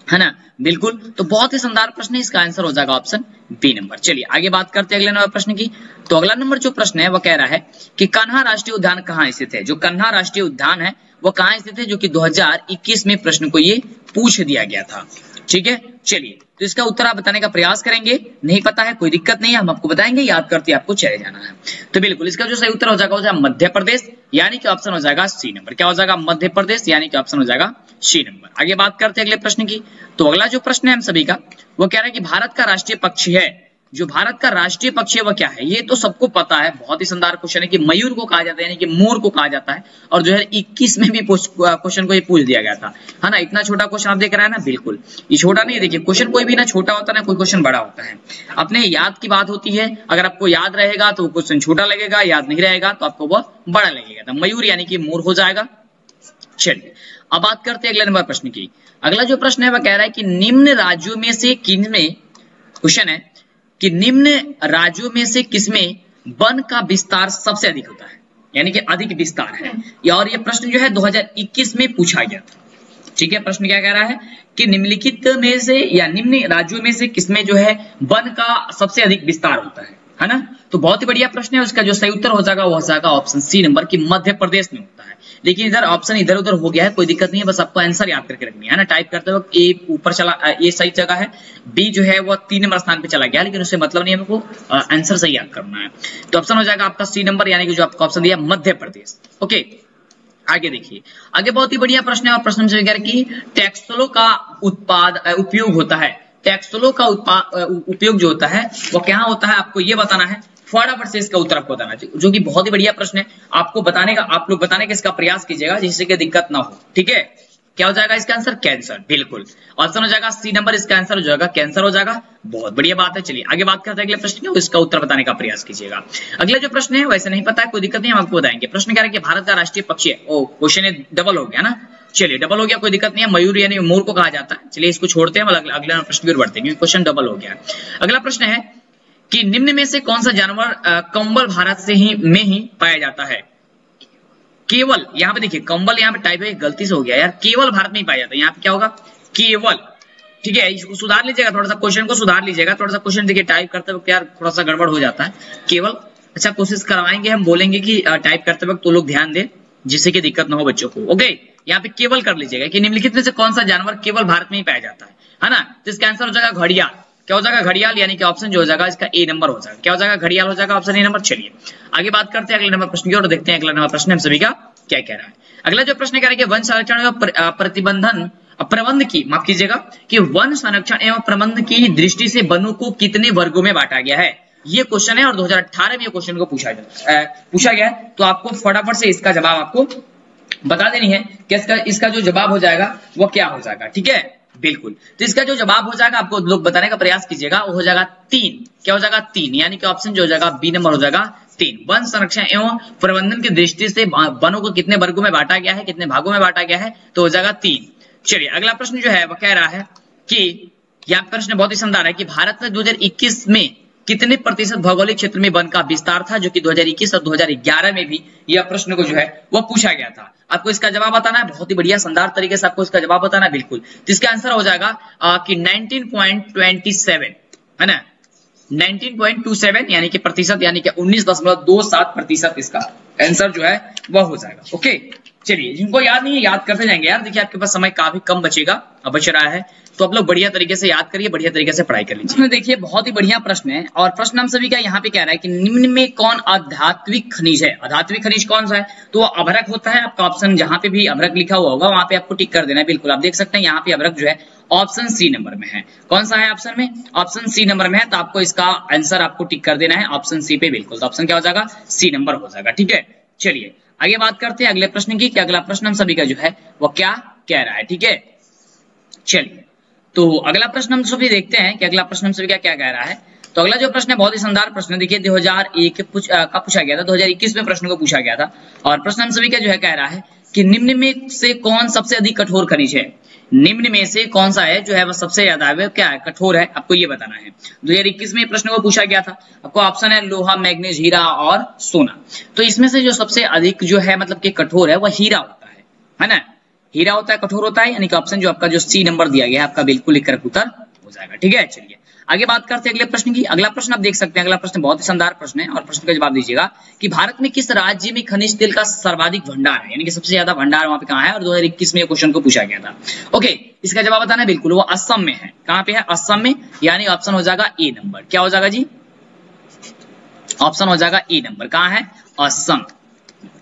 [SPEAKER 1] है ना? बिल्कुल। तो बहुत ही शानदार प्रश्न है, इसका आंसर हो जाएगा ऑप्शन बी नंबर। चलिए आगे बात करते हैं अगले नंबर प्रश्न की। तो अगला नंबर जो प्रश्न है वो कह रहा है कि कान्हा राष्ट्रीय उद्यान कहाँ स्थित है। जो कान्हा राष्ट्रीय उद्यान है वो कहाँ स्थित है, जो कि 2021 में प्रश्न को ये पूछ दिया गया था। ठीक है, चलिए तो इसका उत्तर आप बताने का प्रयास करेंगे। नहीं पता है कोई दिक्कत नहीं है, हम आपको बताएंगे, याद करते आपको चले जाना है। तो बिल्कुल इसका जो सही उत्तर हो जाएगा वो जाएगा मध्य प्रदेश, यानी कि ऑप्शन हो जाएगा सी नंबर। क्या हो जाएगा? मध्य प्रदेश, यानी कि ऑप्शन हो जाएगा सी नंबर। आगे बात करते हैं अगले प्रश्न की। तो अगला जो प्रश्न है हम सभी का वो कह रहा है कि भारत का राष्ट्रीय पक्षी है, जो भारत का राष्ट्रीय पक्षी है वह क्या है। ये तो सबको पता है, बहुत ही शानदार क्वेश्चन है कि मयूर को कहा जाता है, यानी कि मोर को कहा जाता है। और 2021 में भी क्वेश्चन को ये पूछ दिया गया था, है ना। इतना छोटा क्वेश्चन आप देख रहे हैं ना, बिल्कुल ये छोटा नहीं है। देखिए क्वेश्चन कोई भी ना छोटा होता है ना कोई क्वेश्चन बड़ा होता है, अपने याद की बात होती है। अगर आपको याद रहेगा तो क्वेश्चन छोटा लगेगा, याद नहीं रहेगा तो आपको वो बड़ा लगेगा। तो मयूर यानी कि मोर हो जाएगा। चलिए अब बात करते हैं अगले नंबर प्रश्न की। अगला जो प्रश्न है वह कह रहा है कि निम्न राज्यों में से किनमें, क्वेश्चन है कि निम्न राज्यों में से किसमें वन का विस्तार सबसे अधिक होता है, यानी कि अधिक विस्तार है। और यह प्रश्न जो है 2021 में पूछा गया था। ठीक है, प्रश्न क्या कह रहा है कि निम्नलिखित में से या निम्न राज्यों में से किसमें जो है वन का सबसे अधिक विस्तार होता है ना। तो बहुत ही बढ़िया प्रश्न है, उसका जो सही उत्तर हो जाएगा वो हो जाएगा ऑप्शन सी नंबर की मध्य प्रदेश में होता है। लेकिन इधर ऑप्शन इधर उधर हो गया है, कोई दिक्कत नहीं है, बस आपको आंसर याद करके रखनी है ना। टाइप करते वक्त ए ऊपर चला, ये सही जगह है, बी जो है वो 3 नंबर स्थान पे चला गया, लेकिन उससे मतलब नहीं है, हमको आंसर सही याद करना है। तो ऑप्शन हो जाएगा आपका सी नंबर, यानी कि जो आपका ऑप्शन दिया मध्य प्रदेश। ओके, आगे देखिए, आगे बहुत ही बढ़िया प्रश्न है। और प्रश्न से कह रहा है कि टैक्सोलो का उपयोग होता है, टैक्सोलो का उपयोग जो होता है वो क्या होता है, आपको ये बताना है। फटाफट से इसका उत्तर आपको बताना चाहिए, जो कि बहुत ही बढ़िया प्रश्न है। आपको बताने का, आप लोग बताने का इसका प्रयास कीजिएगा जिससे कि दिक्कत ना हो। ठीक है, क्या हो जाएगा इसका आंसर? कैंसर। बिल्कुल, ऑप्शन हो जाएगा सी नंबर, इसका आंसर हो जाएगा कैंसर हो जाएगा। बहुत बढ़िया बात है। चलिए आगे बात करते हैं अगले प्रश्न की, इसका उत्तर बताने का प्रयास कीजिएगा। अगला जो प्रश्न है वैसे नहीं पता है, कोई दिक्कत नहीं, हम आपको बताएंगे। प्रश्न कह रहा है कि भारत का राष्ट्रीय पक्षी है, ओ क्वेश्चन डबल हो गया ना। चलिए डबल हो गया, कोई दिक्कत नहीं है, मयूर यानी मोर को कहा जाता है। चलिए इसको छोड़ते हैं, अगला प्रश्न की ओर बढ़ते हैं क्योंकि क्वेश्चन डबल हो गया। अगला प्रश्न है कि निम्न में से कौन सा जानवर कंबल भारत से में ही पाया जाता है। केवल, यहाँ पे देखिए कंबल, यहाँ पे टाइप है, गलती से हो गया यार, केवल भारत में ही पाया जाता है। यहाँ पे क्या होगा? केवल। ठीक है, इसको सुधार लीजिएगा, थोड़ा सा क्वेश्चन को सुधार लीजिएगा। थोड़ा सा क्वेश्चन देखिए टाइप करते वक्त यार थोड़ा सा गड़बड़ हो जाता है। केवल, अच्छा कोशिश करवाएंगे, हम बोलेंगे कि टाइप करते वक्त तो लोग ध्यान दें जिससे कि दिक्कत ना हो बच्चों को। ओके, यहाँ पे केवल कर लीजिएगा कि निम्नलिखित में से कौन सा जानवर केवल भारत में ही पाया जाता है ना। तो इसका आंसर हो जाएगा घड़ियाल। क्या हो जाएगा? घड़ियाल, यानी कि ऑप्शन जो हो जाएगा इसका ए नंबर हो जाएगा। क्या हो जाएगा? घड़ियाल हो जाएगा, ऑप्शन ए नंबर। चलिए आगे बात करते हैं अगले नंबर प्रश्न की और देखते हैं अगला नंबर प्रश्न हम सभी का क्या कह रहा है। अगला जो प्रश्न कह रहा है कि वन संरक्षण एवं प्रतिबंधन प्रबंध की, माफ कीजिएगा, कि वन संरक्षण एवं प्रबंध की दृष्टि से वनों को कितने वर्गों में बांटा गया है। ये क्वेश्चन है और 2018 में ये क्वेश्चन को पूछा गया है। तो आपको फटाफट से इसका जवाब आपको बता देनी है कि इसका जो जवाब हो जाएगा वो क्या हो जाएगा। ठीक है, बिल्कुल। तो इसका जो जवाब हो जाएगा आपको लोग बताने का प्रयास कीजिएगा, वो हो जाएगा 3। क्या हो जाएगा? 3, यानी कि ऑप्शन जो हो जाएगा बी नंबर हो जाएगा 3। वन संरक्षण एवं प्रबंधन की दृष्टि से वनों को कितने वर्गों में बांटा गया है, कितने भागों में बांटा गया है, तो हो जाएगा 3। चलिए अगला प्रश्न जो है वो कह रहा है कि यह प्रश्न बहुत ही शानदार है कि भारत में 2021 में कितने प्रतिशत भौगोलिक क्षेत्र में वन का विस्तार था, जो कि 2021 और 2011 में भी यह प्रश्न को जो है वो पूछा गया था। आपको इसका जवाब बताना है, बहुत ही बढ़िया शानदार तरीके से आपको इसका जवाब बताना है। बिल्कुल, तो इसका आंसर हो जाएगा कि 19.27 है ना, 19.27 यानी कि प्रतिशत, यानी कि 19.27% इसका आंसर जो है वह हो जाएगा। ओके, चलिए जिनको याद नहीं है याद करते जाएंगे यार। देखिए आपके पास समय काफी कम बचेगा, अब बच रहा है, तो आप लोग बढ़िया तरीके से याद करिए, बढ़िया तरीके से पढ़ाई कर लीजिए। देखिए बहुत ही बढ़िया प्रश्न है और प्रश्न हम सभी का यहाँ पे कह रहा है कि निम्न में कौन आध्यात्मिक खनिज है। आध्यात्मिक खनिज कौन सा है? तो वो अभ्रक होता है। आपका ऑप्शन जहां पे भी अभ्रक लिखा हुआ होगा वहां पे आपको टिक कर देना है। बिल्कुल, आप देख सकते हैं यहाँ पे अभ्रक जो है ऑप्शन सी नंबर में है। कौन सा है ऑप्शन में? ऑप्शन सी नंबर में है, तो आपको इसका आंसर आपको टिक कर देना है ऑप्शन सी पे। बिल्कुल, तो ऑप्शन क्या हो जाएगा? सी नंबर हो जाएगा। ठीक है, चलिए आगे बात करते हैं अगले प्रश्न की कि अगला प्रश्न हम सभी का जो है वो क्या कह रहा है। ठीक है, चलिए तो अगला प्रश्न हम सभी देखते हैं कि अगला प्रश्न हम सभी का क्या कह रहा है। तो अगला जो प्रश्न है बहुत ही शानदार प्रश्न है। देखिए 2001 का पूछा गया था, 2021 में प्रश्न को पूछा गया था और प्रश्न हम सभी का जो है कह रहा है कि निम्न में से कौन सबसे अधिक कठोर खनिज है। निम्न में से कौन सा है जो है वो सबसे ज्यादा है, क्या है, कठोर है, आपको ये बताना है। 2021 में प्रश्न को पूछा गया था। आपको ऑप्शन है लोहा, मैग्नीज, हीरा और सोना। तो इसमें से जो सबसे अधिक जो है मतलब कि कठोर है वह हीरा होता है ना, हीरा होता है, कठोर होता है, यानी कि ऑप्शन जो आपका जो सी नंबर दिया गया है आपका बिल्कुल करेक्ट उत्तर हो जाएगा। ठीक है, चलिए आगे बात करते हैं अगले प्रश्न की। अगला प्रश्न आप देख सकते हैं, अगला प्रश्न बहुत ही शानदार प्रश्न है और प्रश्न का जवाब दीजिएगा कि भारत में किस राज्य में खनिज तेल का सर्वाधिक भंडार है, यानी कि सबसे ज्यादा भंडार वहां पे कहां है, और 2021 में क्वेश्चन को पूछा गया था। ओके, इसका जवाब बताना है, बिल्कुल वो असम में है। कहां पे है, असम में, यानी ऑप्शन हो जाएगा ए नंबर। क्या हो जाएगा जी, ऑप्शन हो जाएगा ए नंबर। कहां है, असम।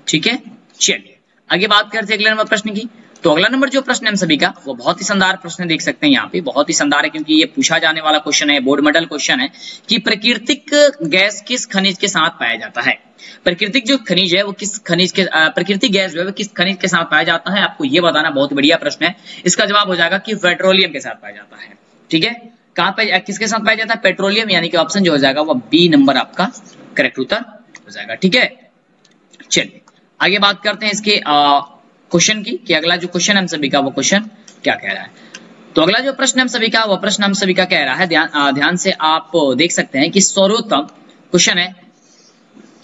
[SPEAKER 1] ठीक है, चलिए आगे बात करते हैं अगले नंबर प्रश्न की। तो अगला नंबर जो प्रश्न है हम सभी का वो बहुत ही शानदार प्रश्न देख सकते हैं यहाँ पे, बहुत ही शानदार है क्योंकि ये पूछा जाने वाला क्वेश्चन है, बोर्ड मॉडल क्वेश्चन है कि प्राकृतिक गैस किस खनिज के साथ पाया जाता है। प्राकृतिक जो खनिज है वो किस खनिज के, प्राकृतिक गैस जो है वो किस खनिज के साथ पाया जाता है, आपको ये बताना। बहुत बढ़िया प्रश्न है। इसका जवाब हो जाएगा कि पेट्रोलियम के साथ पाया जाता है। ठीक है, कहां पे, किसके साथ पाया जाता है, पेट्रोलियम, यानी कि ऑप्शन जो हो जाएगा वो बी नंबर आपका करेक्ट उत्तर हो जाएगा। ठीक है, चलिए आगे बात करते हैं इसके क्वेश्चन की कि अगला जो क्वेश्चन हम सभी का वो क्वेश्चन क्या कह रहा है। तो अगला जो प्रश्न हम सभी का वो प्रश्न हम सभी का कह रहा है, ध्यान से आप देख सकते हैं कि सर्वोत्तम क्वेश्चन है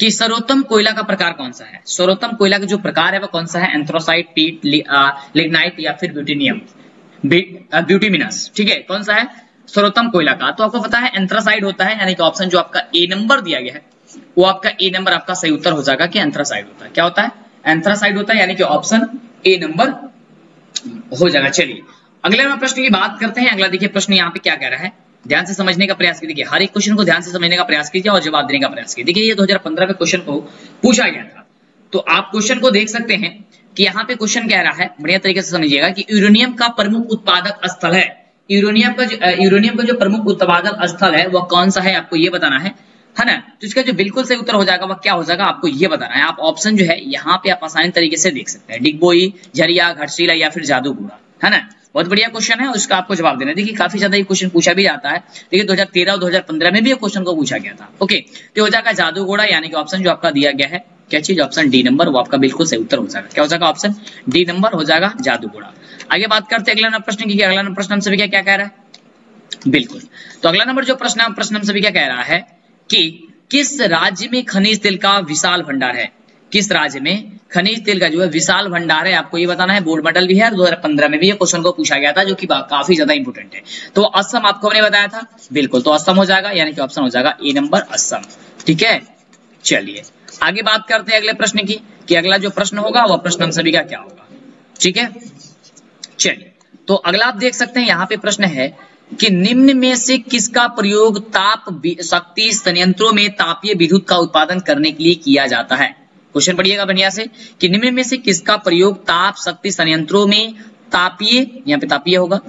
[SPEAKER 1] कि सर्वोत्तम कोयला का प्रकार कौन सा है। सर्वोत्तम कोयला का जो प्रकार है वो कौन सा है, एंथ्रासाइट, पीट, लिग्नाइट या फिर ब्यूटेनियम, ब्यूटिमिनस। ठीक है, कौन सा है सर्वोत्तम कोयला का, तो आपको पता है एंथ्रासाइट होता है, यानी कि ऑप्शन जो आपका ए नंबर दिया गया है वो आपका ए नंबर आपका सही उत्तर हो जाएगा कि एंथ्रासाइट होता है। क्या होता है, एंथ्रासाइट होता है, यानी कि ऑप्शन ए नंबर हो जाएगा। चलिए अगले नंबर प्रश्न की बात करते हैं। अगला देखिए प्रश्न यहाँ पे क्या कह रहा है, ध्यान से समझने का प्रयास कीजिए, हर एक क्वेश्चन को ध्यान से समझने का प्रयास कीजिए और जवाब देने का प्रयास कीजिए। देखिए ये 2015 में क्वेश्चन को पूछा गया था, तो आप क्वेश्चन को देख सकते हैं कि यहाँ पे क्वेश्चन कह रहा है, बढ़िया तरीके से समझिएगा कि यूरेनियम का प्रमुख उत्पादक स्थल है। यूरेनियम का जो प्रमुख उत्पादक स्थल है वह कौन सा है, आपको ये बताना है ना। तो इसका जो बिल्कुल सही उत्तर हो जाएगा वह क्या हो जाएगा, आपको ये बताना है। आप ऑप्शन जो है यहाँ पे आप आसानी तरीके से देख सकते हैं, डिगबोई, झरिया, घाटशिला या फिर जादूगोड़ा, है ना। बहुत बढ़िया क्वेश्चन है और इसका आपको जवाब देना है। देखिए काफी ज्यादा ये क्वेश्चन पूछा भी जाता है। देखिए 2013 और 2015 में भी ये क्वेश्चन को पूछा गया था। ओके, तो हो जाएगा जादूगोड़ा, यानी कि ऑप्शन जो आपका दिया गया है क्या चीज, ऑप्शन डी नंबर, वो आपका बिल्कुल सही उत्तर हो जाएगा। क्या हो जाएगा, ऑप्शन डी नंबर हो जाएगा जादूगोड़ा। आगे बात करते हैं अगला नंबर प्रश्न की। अगला नंबर प्रश्न हम सभी क्या कह रहा है, बिल्कुल। तो अगला नंबर जो प्रश्न हम सभी क्या कह रहा है कि किस राज्य में खनिज तेल का विशाल भंडार है। किस राज्य में खनिज तेल का जो है विशाल भंडार है, आपको ये बताना है। बोर्ड मेडल भी है, 2015 में भी ये क्वेश्चन को पूछा गया था, जो कि काफी ज्यादा इंपोर्टेंट है। तो असम आपको हमने बताया था, बिल्कुल, तो असम हो जाएगा, यानी कि ऑप्शन हो जाएगा ए नंबर असम। ठीक है, चलिए आगे बात करते हैं अगले प्रश्न की कि अगला जो प्रश्न होगा वह प्रश्न हम सभी का क्या होगा। ठीक है, चलिए तो अगला आप देख सकते हैं यहाँ पे प्रश्न है कि निम्न में से किसका प्रयोग ताप शक्ति संयंत्रों में तापीय विद्युत का उत्पादन करने के लिए किया जाता है। क्वेश्चन पढ़िएगा बढ़िया से कि निम्न में से किसका प्रयोग ताप शक्ति संयंत्रों में तापीय, यहाँ पे तापीय होगा,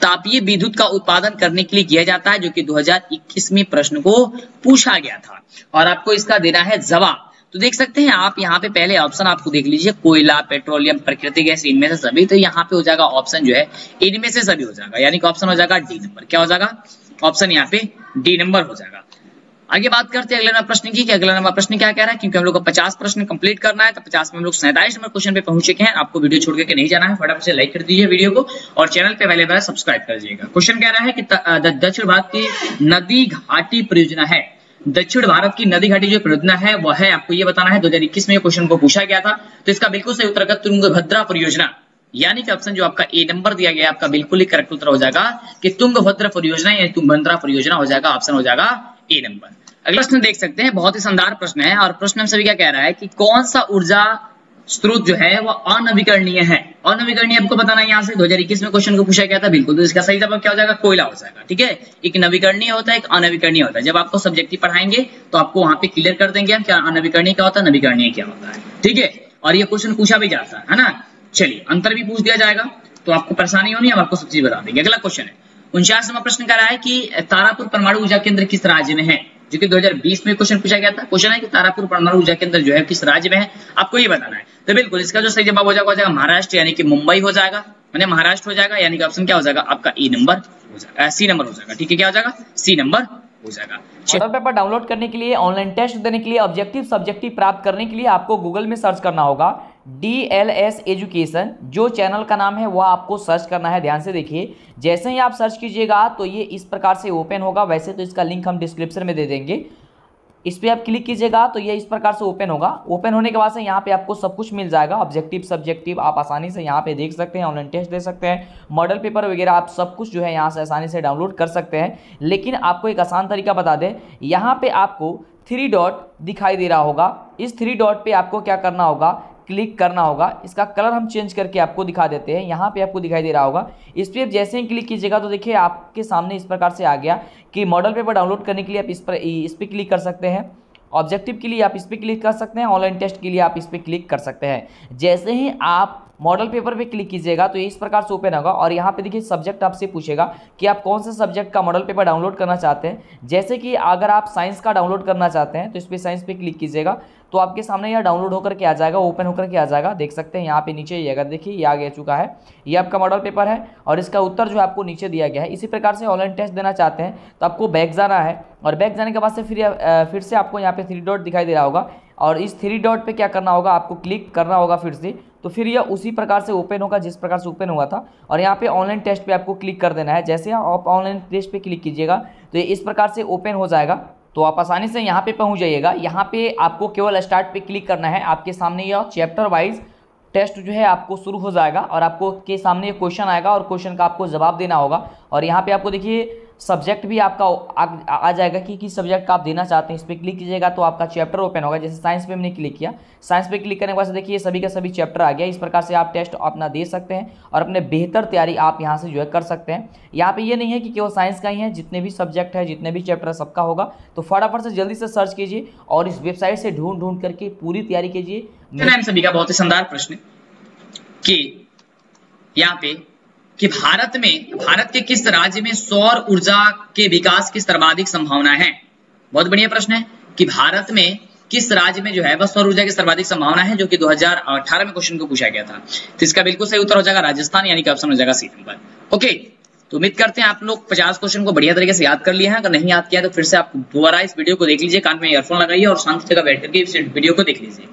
[SPEAKER 1] तापीय विद्युत का उत्पादन करने के लिए किया जाता है, जो कि 2021 में प्रश्न को पूछा गया था और आपको इसका देना है जवाब। तो देख सकते हैं आप यहाँ पे पहले ऑप्शन आपको देख लीजिए, कोयला, पेट्रोलियम, प्राकृतिक गैस, इनमें से सभी। तो यहाँ पे हो जाएगा ऑप्शन जो है इनमें से सभी हो जाएगा, यानी कि ऑप्शन हो जाएगा डी नंबर। क्या हो जाएगा, ऑप्शन यहाँ पे डी नंबर हो जाएगा। आगे बात करते हैं अगले नंबर प्रश्न की कि अगला नंबर प्रश्न क्या कह रहा है, क्योंकि हम लोग को 50 प्रश्न कंप्लीट करना है, तो 50 में हम लोग 47 नंबर क्वेश्चन पे पहुंच चुके हैं। आपको वीडियो छोड़ के नहीं जाना है, फटाफट से लाइक कर दीजिए वीडियो को और चैनल पे अवेलेबल है सब्सक्राइब कर दीजिएगा। क्वेश्चन कह रहा है कि दक्षिण भारत की नदी घाटी परियोजना है, दक्षिण भारत की नदी घाटी जो परियोजना है वह है, आपको ये बताना है। 2021 में क्वेश्चन को पूछा गया था, तो इसका बिल्कुल सही उत्तर तुंगभद्रा परियोजना, यानी कि ऑप्शन जो आपका ए नंबर दिया गया आपका बिल्कुल ही करेक्ट उत्तर हो जाएगा कि तुंगभद्रा परियोजना, यानी तुंगभद्रा परियोजना हो जाएगा, ऑप्शन हो जाएगा ए नंबर। अगला प्रश्न देख सकते हैं, बहुत ही शानदार प्रश्न है और प्रश्न हम सभी क्या कह रहा है कि कौन सा ऊर्जा स्रोत जो है वो अनवीकरणीय है। अनवीकरणीय आपको बताना है, यहाँ से 2021 में क्वेश्चन को पूछा गया था, बिल्कुल। तो इसका सही जवाब क्या हो जाएगा, कोयला हो जाएगा। ठीक है, एक नवीकरणीय होता है, एक अनवीकरणीय होता है। जब आपको सब्जेक्टिव पढ़ाएंगे तो आपको वहां पे क्लियर कर देंगे हम क्या अनवीकरणीय क्या होता है, नवीकरणीय क्या होता है। ठीक है, और ये क्वेश्चन पूछा भी जाता है ना। चलिए अंतर भी पूछ दिया जाएगा, तो आपको परेशानी होनी है, हम आपको सब चीज बता देंगे। अगला क्वेश्चन है 49वां प्रश्न कह रहा है कि तारापुर परमाणु ऊर्जा केंद्र किस राज्य में है, जो कि 2020 में क्वेश्चन पूछा गया था। क्वेश्चन है कि तारापुर परमाणु ऊर्जा केंद्र जो है किस राज्य में है, आपको ये बताना है। तो बिल्कुल इसका जो सही जवाब हो जाएगा महाराष्ट्र, यानी कि मुंबई हो जाएगा, मैंने महाराष्ट्र हो जाएगा, यानी कि ऑप्शन क्या हो जाएगा आपका ई नंबर हो जाएगा, सी नंबर हो जाएगा। ठीक है, क्या हो जाएगा, सी नंबर हो जाएगा।
[SPEAKER 2] मॉडल पेपर डाउनलोड करने के लिए, ऑनलाइन टेस्ट देने के लिए, ऑब्जेक्टिव सब्जेक्टिव प्राप्त करने के लिए आपको गूगल में सर्च करना होगा DLS एजुकेशन जो चैनल का नाम है वह आपको सर्च करना है। ध्यान से देखिए, जैसे ही आप सर्च कीजिएगा तो ये इस प्रकार से ओपन होगा। वैसे तो इसका लिंक हम डिस्क्रिप्शन में दे देंगे, इस पर आप क्लिक कीजिएगा तो ये इस प्रकार से ओपन होगा। ओपन होने के बाद से यहाँ पे आपको सब कुछ मिल जाएगा, ऑब्जेक्टिव सब्जेक्टिव आप आसानी से यहाँ पे देख सकते हैं, ऑनलाइन टेस्ट दे सकते हैं, मॉडल पेपर वगैरह आप सब कुछ जो है यहाँ से आसानी से डाउनलोड कर सकते हैं। लेकिन आपको एक आसान तरीका बता दें, यहाँ पे आपको 3 डॉट दिखाई दे रहा होगा, इस 3 डॉट पे आपको क्या करना होगा, क्लिक करना होगा। इसका कलर हम चेंज करके आपको दिखा देते हैं। यहाँ पे आपको दिखाई दे रहा होगा, इस पर जैसे ही क्लिक कीजिएगा तो देखिए आपके सामने इस प्रकार से आ गया कि मॉडल पेपर डाउनलोड करने के लिए आप इस पर क्लिक कर सकते हैं, ऑब्जेक्टिव के लिए आप इस पर क्लिक कर सकते हैं, ऑनलाइन टेस्ट के लिए आप इस पर क्लिक कर सकते हैं। जैसे ही आप मॉडल पेपर पे क्लिक कीजिएगा तो ये इस प्रकार से ओपन होगा और यहाँ पे देखिए सब्जेक्ट आपसे पूछेगा कि आप कौन से सब्जेक्ट का मॉडल पेपर डाउनलोड करना चाहते हैं। जैसे कि अगर आप साइंस का डाउनलोड करना चाहते हैं तो इस पर साइंस पे क्लिक कीजिएगा तो आपके सामने यह डाउनलोड होकर के आ जाएगा, ओपन होकर के आ जाएगा। देख सकते हैं यहाँ पे नीचे ये, अगर देखिए ये आ गया चुका है, ये आपका मॉडल पेपर है और इसका उत्तर जो है आपको नीचे दिया गया है। इसी प्रकार से ऑनलाइन टेस्ट देना चाहते हैं तो आपको बैक जाना है और बैक जाने के बाद से फिर से आपको यहाँ पे 3 डॉट दिखाई दे रहा होगा और इस 3 डॉट पे क्या करना होगा, आपको क्लिक करना होगा फिर से, तो फिर यह उसी प्रकार से ओपन होगा जिस प्रकार से ओपन हुआ था। और यहाँ पे ऑनलाइन टेस्ट पे आपको क्लिक कर देना है। जैसे आप ऑनलाइन टेस्ट पे क्लिक कीजिएगा तो ये इस प्रकार से ओपन हो जाएगा, तो आप आसानी से यहाँ पे पहुँच जाइएगा। यहाँ पे आपको केवल स्टार्ट पे क्लिक करना है, आपके सामने यह चैप्टर वाइज टेस्ट जो है आपको शुरू हो जाएगा और आपको के सामने क्वेश्चन आएगा और क्वेश्चन का आपको जवाब देना होगा। और यहाँ पे आपको देखिए सब्जेक्ट भी आपका आ जाएगा कि किस सब्जेक्ट का आप देना चाहते हैं। इस पर क्लिक कीजिएगा तो आपका चैप्टर ओपन होगा। जैसे साइंस पे हमने क्लिक किया, साइंस पे क्लिक करने के बाद देखिए सभी का सभी चैप्टर आ गया। इस प्रकार से आप टेस्ट अपना दे सकते हैं और अपने बेहतर तैयारी आप यहाँ से जो है कर सकते हैं। यहाँ पे ये नहीं है कि केवल साइंस का ही है, जितने भी सब्जेक्ट है, जितने भी चैप्टर है, सबका होगा। तो फटाफट से जल्दी से सर्च कीजिए और इस वेबसाइट से ढूंढ करके पूरी तैयारी कीजिए।
[SPEAKER 1] सभी का बहुत ही शानदार प्रश्न कि यहाँ पे कि भारत के किस राज्य में सौर ऊर्जा के विकास की सर्वाधिक संभावना है। बहुत बढ़िया प्रश्न है कि भारत में किस राज्य में जो है वह सौर ऊर्जा की सर्वाधिक संभावना है, जो कि 2018 में क्वेश्चन को पूछा गया था। तो इसका बिल्कुल सही उत्तर हो जाएगा राजस्थान, यानी कि ऑप्शन हो जाएगा सी नंबर। ओके, तो उम्मीद करते हैं आप लोग 50 क्वेश्चन को बढ़िया तरीके से याद कर लिए हैं। अगर नहीं याद किया तो फिर से आप दोबारा इस वीडियो को देख लीजिए, कान में ईयरफोन लगाइए और शांत जगह बैठ करके इस वीडियो को देख लीजिए।